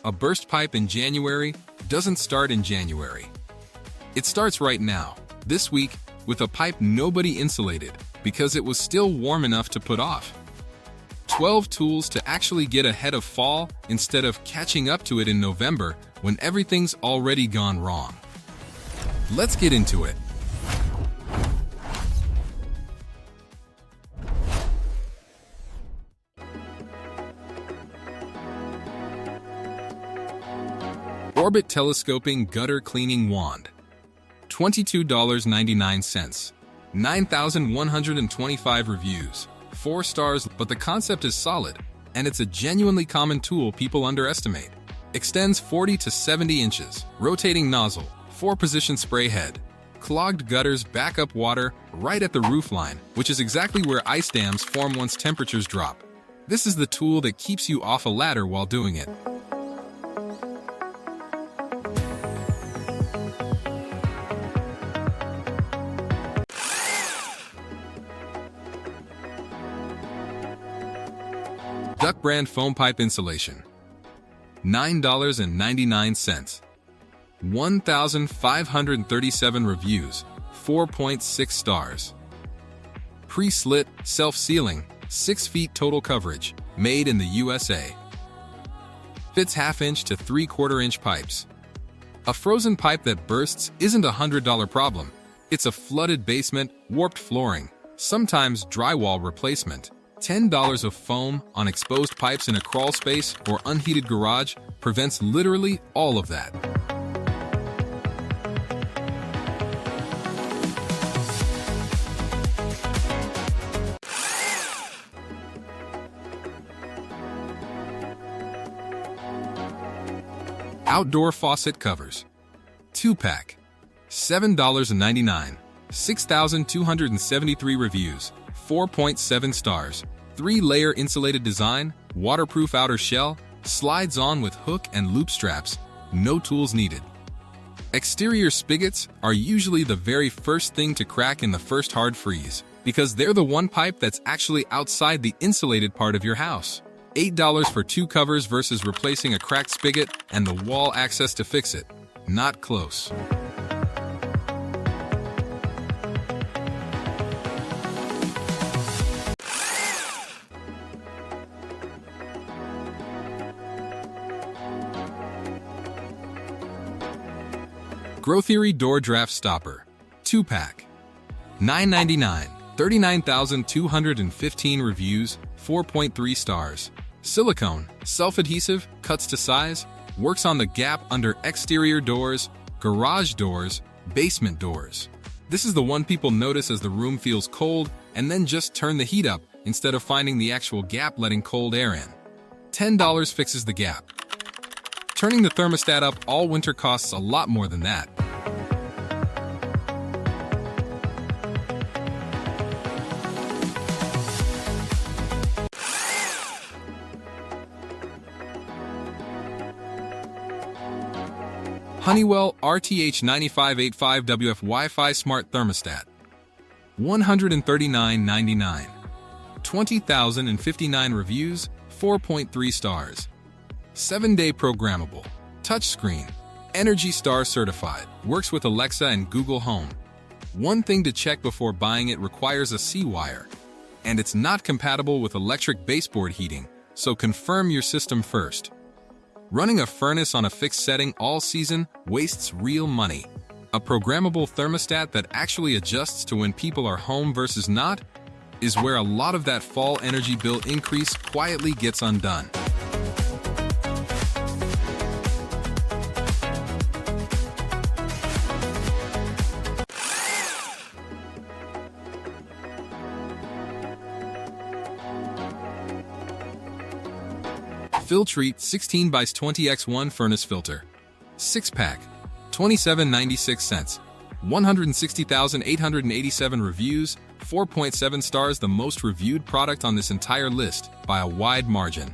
A burst pipe in January doesn't start in January. It starts right now, this week, with a pipe nobody insulated because it was still warm enough to put off. 12 tools to actually get ahead of fall instead of catching up to it in November when everything's already gone wrong. Let's get into it. Orbit Telescoping Gutter Cleaning Wand. $22.99. 9,125 reviews. 4 stars, but the concept is solid, and it's a genuinely common tool people underestimate. Extends 40 to 70 inches. Rotating nozzle. 4-position spray head. Clogged gutters back up water right at the roofline, which is exactly where ice dams form once temperatures drop. This is the tool that keeps you off a ladder while doing it. Duck brand foam pipe insulation. $9.99. 1,537 reviews. 4.6 stars. Pre-slit, self-sealing, 6 feet total coverage. Made in the USA. Fits 1/2 inch to 3/4 inch pipes. A frozen pipe that bursts isn't a $100 problem. It's a flooded basement, warped flooring, sometimes drywall replacement. $10 of foam on exposed pipes in a crawl space or unheated garage prevents literally all of that. Outdoor faucet covers. 2-pack. $7.99. 6,273 reviews. 4.7 stars. 3-layer insulated design, waterproof outer shell, slides on with hook and loop straps, no tools needed. Exterior spigots are usually the very first thing to crack in the first hard freeze, because they're the one pipe that's actually outside the insulated part of your house. $8 for 2 covers versus replacing a cracked spigot and the wall access to fix it. Not close. Grotheory Door Draft Stopper. 2-pack. $9.99. 39,215 reviews. 4.3 stars. Silicone. Self-adhesive. Cuts to size. Works on the gap under exterior doors, garage doors, basement doors. This is the one people notice as the room feels cold and then just turn the heat up instead of finding the actual gap letting cold air in. $10 fixes the gap. Turning the thermostat up all winter costs a lot more than that. Honeywell RTH9585WF Wi-Fi Smart Thermostat. $139.99. 20,059 reviews, 4.3 stars. 7-day programmable. Touchscreen. Energy Star certified. Works with Alexa and Google Home. One thing to check before buying it: requires a C-wire. And it's not compatible with electric baseboard heating, so confirm your system first. Running a furnace on a fixed setting all season wastes real money. A programmable thermostat that actually adjusts to when people are home versus not is where a lot of that fall energy bill increase quietly gets undone. Filtrete 16x20x1 Furnace Filter. 6-pack. $27.96. 160,887 reviews, 4.7 stars, the most reviewed product on this entire list by a wide margin.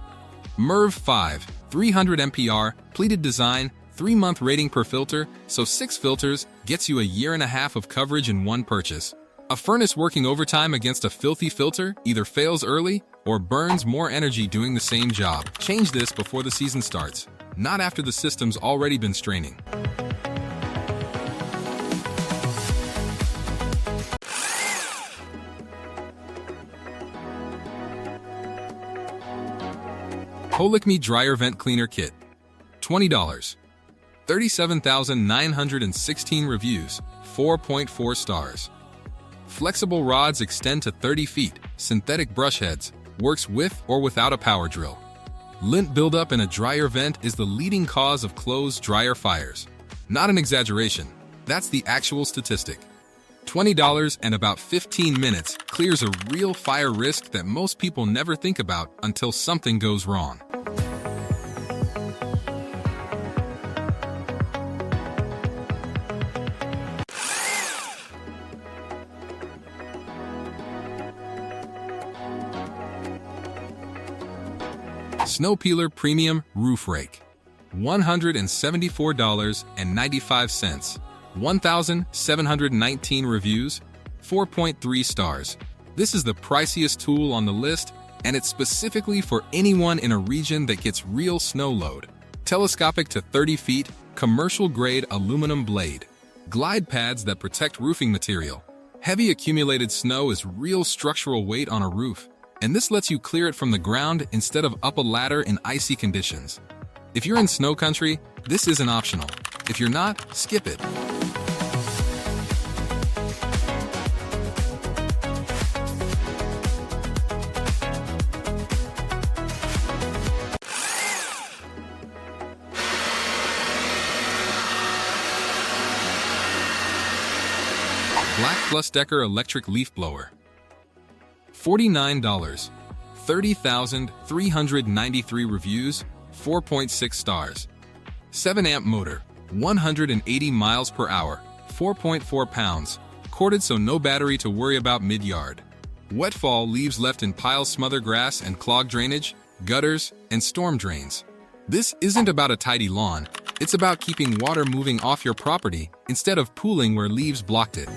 MERV 5, 300 MPR, pleated design, 3-month rating per filter, so 6 filters gets you a 1.5 years of coverage in one purchase. A furnace working overtime against a filthy filter either fails early or burns more energy doing the same job. Change this before the season starts, not after the system's already been straining. Holikme Dryer Vent Cleaner Kit, $20. 37,916 reviews, 4.4 stars. Flexible rods extend to 30 feet, synthetic brush heads, works with or without a power drill. Lint buildup in a dryer vent is the leading cause of clothes dryer fires. Not an exaggeration, that's the actual statistic. $20 and about 15 minutes clears a real fire risk that most people never think about until something goes wrong. SNOWPEELER Premium Roof Rake, $174.95, 1,719 reviews, 4.3 stars. This is the priciest tool on the list, and it's specifically for anyone in a region that gets real snow load. Telescopic to 30 feet, commercial-grade aluminum blade. Glide pads that protect roofing material. Heavy accumulated snow is real structural weight on a roof, and this lets you clear it from the ground instead of up a ladder in icy conditions. If you're in snow country, this isn't optional. If you're not, skip it. BLACK+DECKER Electric Leaf Blower, $49, 30,393 reviews, 4.6 stars. 7-amp motor, 180 miles per hour, 4.4 pounds, corded so no battery to worry about mid-yard. Wetfall leaves left in piles smother grass and clog drainage, gutters, and storm drains. This isn't about a tidy lawn, it's about keeping water moving off your property instead of pooling where leaves blocked it.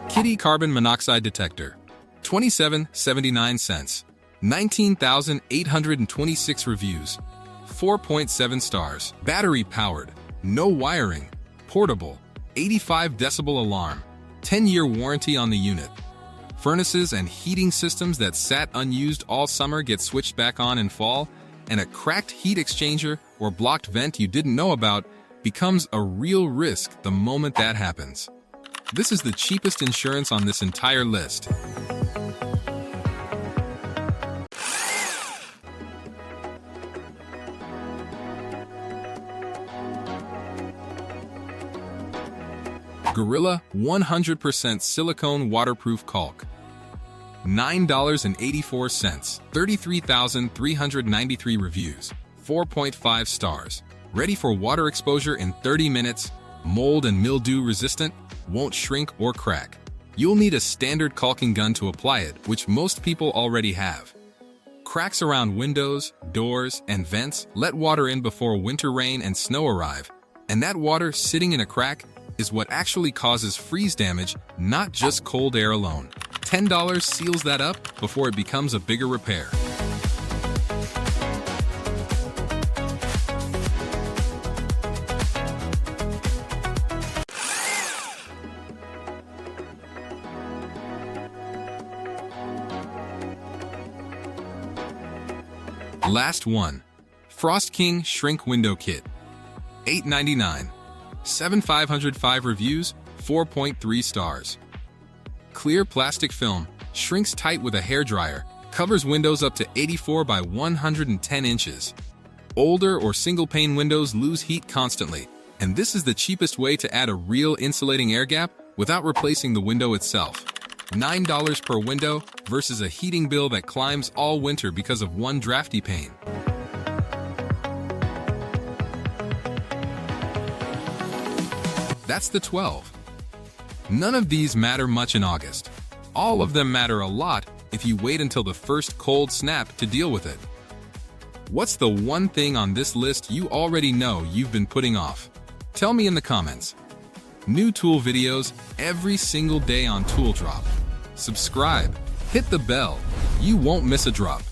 Kidde Carbon Monoxide Detector, $27.79, 19,826 reviews, 4.7 stars. Battery powered, no wiring, portable, 85 decibel alarm, 10-year warranty on the unit. Furnaces and heating systems that sat unused all summer get switched back on in fall, and a cracked heat exchanger or blocked vent you didn't know about becomes a real risk the moment that happens. This is the cheapest insurance on this entire list. Gorilla 100% Silicone Waterproof Caulk, $9.84, 33,393 reviews, 4.5 stars. Ready for water exposure in 30 minutes, mold and mildew resistant, won't shrink or crack. You'll need a standard caulking gun to apply it, which most people already have. Cracks around windows, doors, and vents let water in before winter rain and snow arrive, and that water sitting in a crack is what actually causes freeze damage, not just cold air alone. $10 seals that up before it becomes a bigger repair. Last one, Frost King Shrink Window Kit, $8.99, 7,505 reviews, 4.3 stars. Clear plastic film, shrinks tight with a hairdryer, covers windows up to 84 by 110 inches. Older or single-pane windows lose heat constantly, and this is the cheapest way to add a real insulating air gap without replacing the window itself. $9 per window versus a heating bill that climbs all winter because of one drafty pane. That's the 12. None of these matter much in August. All of them matter a lot if you wait until the first cold snap to deal with it. What's the one thing on this list you already know you've been putting off? Tell me in the comments. New tool videos every single day on ToolDrop. Subscribe, hit the bell, you won't miss a drop.